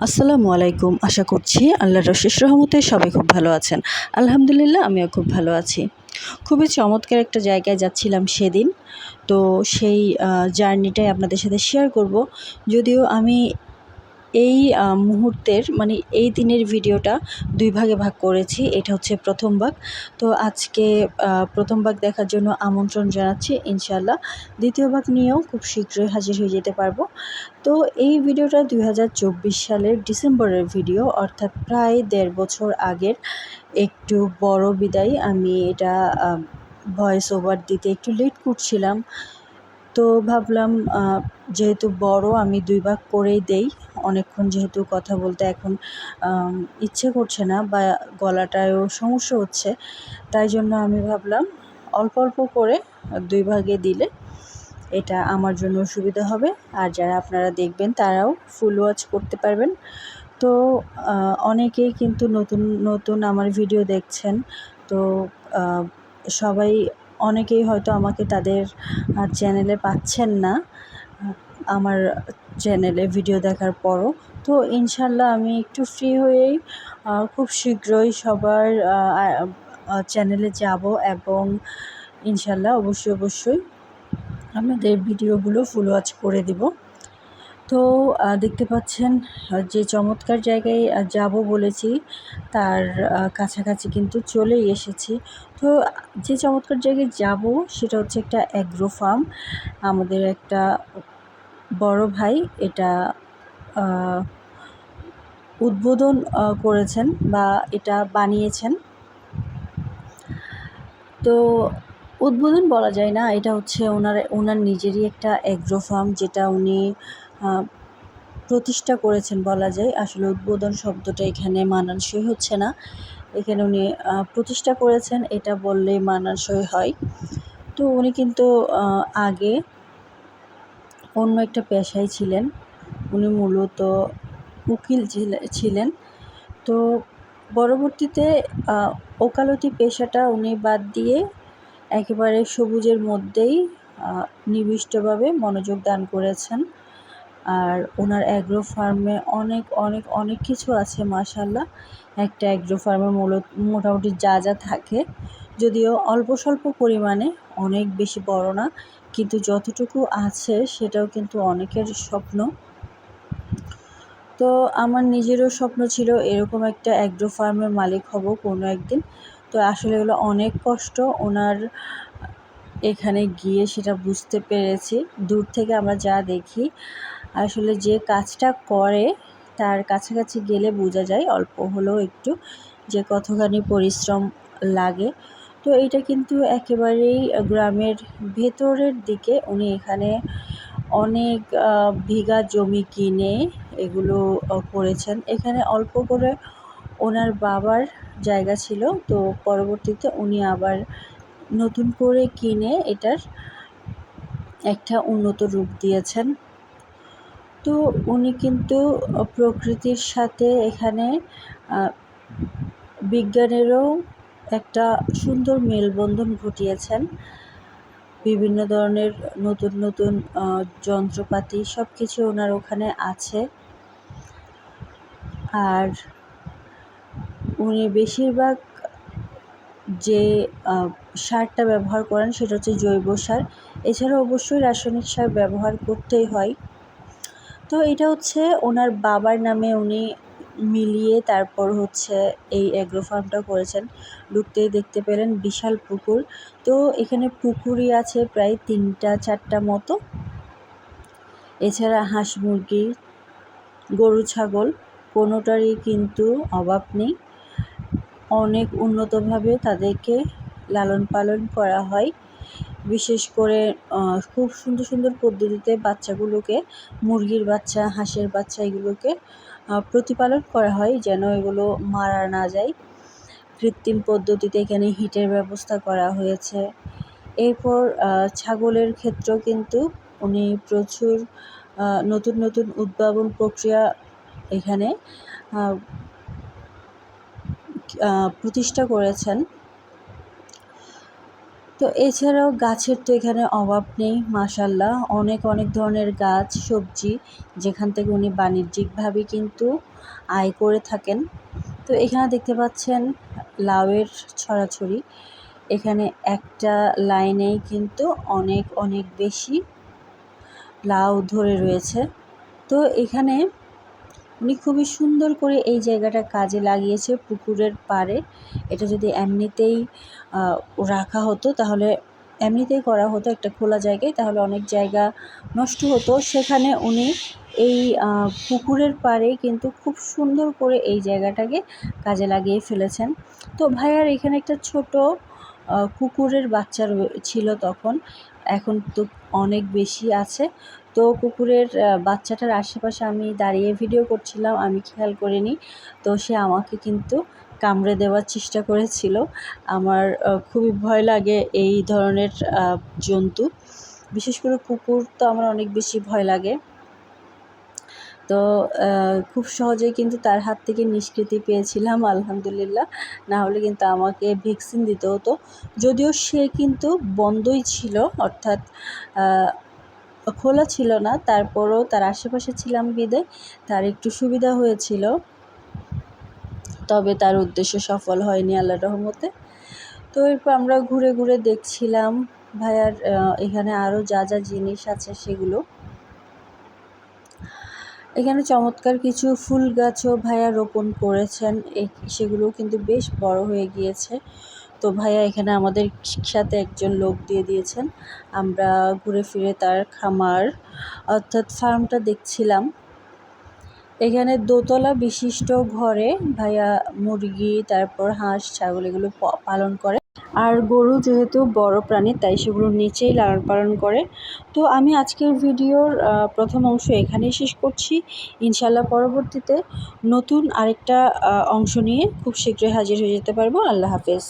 আসসালামু আলাইকুম। আশা করছি আল্লাহর অশেষ রহমতে সবাই খুব ভালো আছেন। আলহামদুলিল্লাহ আমিও খুব ভালো আছি। খুবই চমৎকার একটা জায়গায় যাচ্ছিলাম সেদিন। তো সেই জার্নিটাই আপনাদের সাথে শেয়ার করব। যদিও আমি এই মুহূর্তের মানে এই দিনের ভিডিওটা ২ ভাগে ভাগ করেছি। এটা হচ্ছে ১ম ভাগ। তো আজকে ১ম ভাগ দেখার জন্য আমন্ত্রণ জানাচ্ছি ইনশাআল্লাহ। ২য় ভাগ নিয়েও খুব শীঘ্রই হাজির হয়ে যেতে পারবো। তো এই ভিডিওটা ২০২৪ সালের ডিসেম্বরের ভিডিও, অর্থাৎ প্রায় ১.৫ বছর আগের। একটু বড় বিদায় আমি এটা ভয়েস ওভার দিতে একটু লেট করছিলাম। তো ভাবলাম যেহেতু বড় আমি ২ ভাগ করেই দেই। অনেকক্ষণ যেহেতু কথা বলতে এখন ইচ্ছে করছে না বা গলাটায়ও সমস্যা হচ্ছে। তাই জন্য আমি ভাবলাম অল্প অল্প করে ২ ভাগে দিলে এটা আমার জন্য সুবিধা হবে। আর যারা আপনারা দেখবেন তারাও ফুল ওয়াচ করতে পারবেন। তো অনেকেই কিন্তু নতুন নতুন আমার ভিডিও দেখছেন। তো সবাই অনেকেই হয়তো আমাকে তাদের চ্যানেলে পাচ্ছেন না আমার চ্যানেলে ভিডিও দেখার পরও। তো ইনশাল্লাহ আমি একটু ফ্রি হয়েই খুব শীঘ্রই সবার চ্যানেলে যাব এবং ইনশাল্লাহ অবশ্যই আমাদের ভিডিওগুলো ফুল ওয়াচ করে দিব। তো দেখতে পাচ্ছেন যে চমৎকার জায়গায় যাব বলেছি তার কাছাকাছি কিন্তু চলেই এসেছি। তো যে চমৎকার জায়গায় যাব সেটা হচ্ছে একটা অ্যাগ্রো ফার্ম। আমাদের একটা বড় ভাই এটা উদ্বোধন করেছেন বা এটা বানিয়েছেন। তো উদ্বোধন বলা যায় না, এটা হচ্ছে ওনার নিজেরই একটা অ্যাগ্রো ফার্ম, যেটা উনি প্রতিষ্ঠা করেছেন বলা যায়। আসলে উদ্বোধন শব্দটা এখানে মানানসই হচ্ছে না। এখানে উনি প্রতিষ্ঠা করেছেন এটা বললেই মানানসই হয়। তো উনি কিন্তু আগে অন্য একটা পেশায় ছিলেন। উনি মূলত উকিল ছিলেন। তো পরবর্তীতে ওকালতি পেশাটা উনি বাদ দিয়ে একেবারে সবুজের মধ্যেই নিবিষ্টভাবে মনোযোগ দান করেছেন। আর ওনার অ্যাগ্রো ফার্মে অনেক কিছু আছে মাশাআল্লাহ। একটা অ্যাগ্রো ফার্মে মোটামুটি যা থাকে, যদিও অল্প স্বল্প পরিমাণে, অনেক বেশি বড় না, কিন্তু যতটুকু আছে সেটাও কিন্তু অনেকের স্বপ্ন। তো আমার নিজেরও স্বপ্ন ছিল এরকম একটা অ্যাগ্রো ফার্মের মালিক হব কোনো একদিন। তো আসলে এগুলো অনেক কষ্ট। ওনার এখানে গিয়ে সেটা বুঝতে পেরেছি। দূর থেকে আমরা যা দেখি, আসলে যে কাজটা করে তার কাছাকাছি গেলে বোঝা যায় অল্প হলেও একটু যে কতখানি পরিশ্রম লাগে। তো এটা কিন্তু একেবারেই গ্রামের ভেতরের দিকে। উনি এখানে অনেক বিঘা জমি কিনে এগুলো করেছেন। এখানে অল্প করে ওনার বাবার জায়গা ছিল, তো পরবর্তীতে উনি আবার নতুন করে কিনে এটার একটা উন্নত রূপ দিয়েছেন। তো উনি কিন্তু প্রকৃতির সাথে এখানে বিজ্ঞানেরও একটা সুন্দর মেলবন্ধন ঘটিয়েছেন। বিভিন্ন ধরনের নতুন যন্ত্রপাতি সব কিছু ওনার ওখানে আছে। আর উনি বেশিরভাগ যে সারটা ব্যবহার করেন সেটা হচ্ছে জৈব সার। এছাড়াও অবশ্যই রাসায়নিক সার ব্যবহার করতেই হয়। তো এটা হচ্ছে ওনার বাবার নামে উনি মিলিয়ে তারপর হচ্ছে এই অ্যাগ্রো ফার্মটা করেছেন। ঢুকতেই দেখতে পেলেন বিশাল পুকুর। তো এখানে পুকুরই আছে প্রায় ৩-৪টা মতো। এছাড়া হাঁস মুরগি, গরু ছাগল কোনোটারই কিন্তু অভাব নেই। অনেক উন্নতভাবে তাদেরকে লালন পালন করা হয়। বিশেষ করে খুব সুন্দর পদ্ধতিতে বাচ্চাগুলোকে, মুরগির বাচ্চা, হাঁসের বাচ্চা, এগুলোকে প্রতিপালন করা হয় যেন এগুলো মারা না যায়। কৃত্রিম পদ্ধতিতে এখানে হিটের ব্যবস্থা করা হয়েছে। এরপর ছাগলের ক্ষেত্রেও কিন্তু উনি প্রচুর নতুন উদ্ভাবন প্রক্রিয়া এখানে প্রতিষ্ঠা করেছেন। তো এছাড়াও গাছের তো এখানে অভাব নেই, মাশাল্লাহ অনেক অনেক ধরনের গাছ, সবজি, যেখান থেকে উনি বাণিজ্যিকভাবে কিন্তু আয় করে থাকেন। তো এখানে দেখতে পাচ্ছেন লাউয়ের ছড়াছড়ি, এখানে একটা লাইনেই কিন্তু অনেক অনেক বেশি লাউ ধরে রয়েছে। তো এখানে উনি খুবই সুন্দর করে এই জায়গাটা কাজে লাগিয়েছে পুকুরের পাড়ে। এটা যদি এমনিতেই রাখা হতো, তাহলে এমনিতেই করা হতো একটা খোলা জায়গায়, তাহলে অনেক জায়গা নষ্ট হতো। সেখানে উনি এই পুকুরের পাড়ে কিন্তু খুব সুন্দর করে এই জায়গাটাকে কাজে লাগিয়ে ফেলেছেন। তো ভাইয়ার এখানে একটা ছোট কুকুরের বাচ্চা ছিল তখন, এখন তো অনেক বেশি আছে। তো কুকুরের বাচ্চাটার আশেপাশে আমি দাঁড়িয়ে ভিডিও করছিলাম, আমি খেয়াল করিনি। তো সে আমাকে কিন্তু কামড়ে দেওয়ার চেষ্টা করেছিল। আমার খুবই ভয় লাগে এই ধরনের জন্তু, বিশেষ করে কুকুর তো আমার অনেক বেশি ভয় লাগে। তো খুব সহজেই কিন্তু তার হাত থেকে নিষ্কৃতি পেয়েছিলাম আলহামদুলিল্লাহ, না হলে কিন্তু আমাকে ভ্যাকসিন দিতে হতো। যদিও সে কিন্তু বন্ধই ছিল, অর্থাৎ খোলা ছিল না, তারপরও তার আশেপাশে ছিলাম বিধায় তার একটু সুবিধা হয়েছিল, তবে তার উদ্দেশ্য সফল হয়নি আল্লাহর রহমতে। তো এরপর আমরা ঘুরে ঘুরে দেখছিলাম ভাইয়ার এখানে আরও যা যা জিনিস আছে সেগুলো। এখানে চমৎকার কিছু ফুল গাছও ভাইয়া রোপণ করেছেন, সেগুলো কিন্তু বেশ বড় হয়ে গিয়েছে। তো ভাইয়া এখানে আমাদের সাথে একজন লোক দিয়ে দিয়েছেন, আমরা ঘুরে ফিরে তার খামার অর্থাৎ ফার্মটা দেখছিলাম। এখানে দোতলা বিশিষ্ট ঘরে ভাইয়া মুরগি, তারপর হাঁস, ছাগল এগুলো পালন করে। আর গরু যেহেতু বড় প্রাণী, তাই সেগুলো নিচেই লালন পালন করে। তো আমি আজকের ভিডিওর প্রথম অংশ এখানেই শেষ করছি। ইনশাল্লাহ পরবর্তীতে নতুন আরেকটা অংশ নিয়ে খুব শীঘ্রই হাজির হয়ে যেতে পারবো। আল্লাহ হাফেজ।